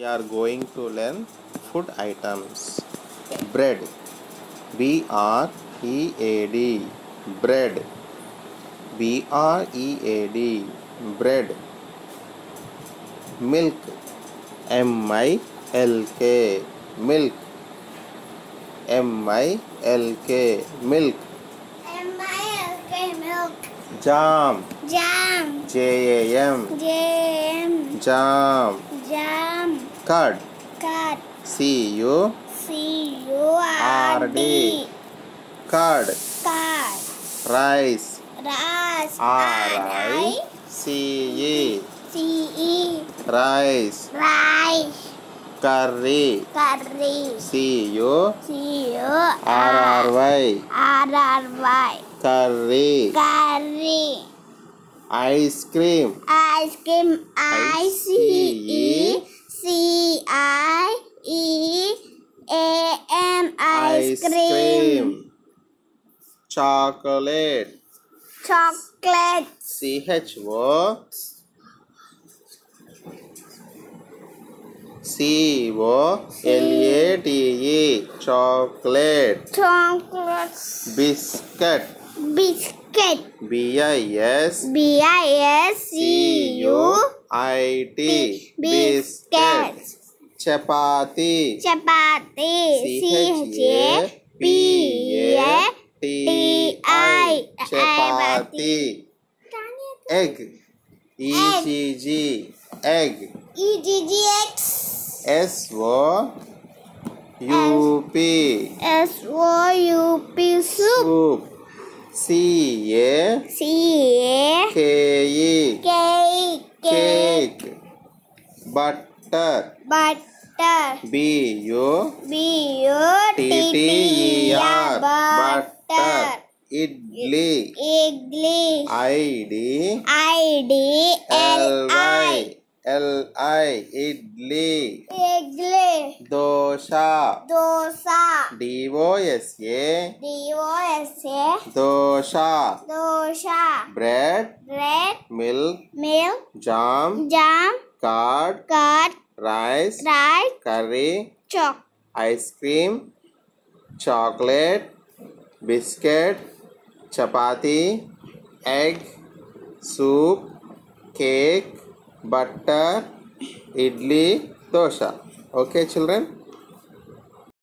We are going to learn food items. Bread. B-R-E-A-D. Bread. B-R-E-A-D. Bread. Milk. M-I-L-K. Milk. M-I-L-K. Milk. M-I-L-K. Milk. Jam. Jam. J-A-M. Jam. Jam. Jam. Curd. Curd. C-U-R-D. Curd. Curd. Rice. Rice. R-I-C-E. C-E. Rice. Rice. Curry. Curry. C-U-R-R-Y. R-R-Y. Curry. Curry. Ice cream. Ice cream. I-C-E-C-I-E-A-M. Ice cream. Chocolate. Chocolate. C-H-O-C-O-L-A-T-E. Chocolate. Chocolate. Biscuit. Biscuit. B-I-S-C-U-I-T. Biscuit. Chapati. Chapati. C-H-A-P-A-T-I. Chapati. Egg. E-G-G. Egg. E-G-G-X. S-O-U-P. S-O-U-P. Soup. C-A-K-E. Cake. Butter. Butter. B-U-T-T-E-R. Butter. Idli. I-D-L-I. L-I. Idli. Dosha. D-O-S-A. Dosha. Bread. Milk. Jam. Curd. Rice. Curry. Ice cream. Chocolate. Biscuit. Chapati. Egg. Soup. Cake. Butter. Idli. Dosha. Okay, children?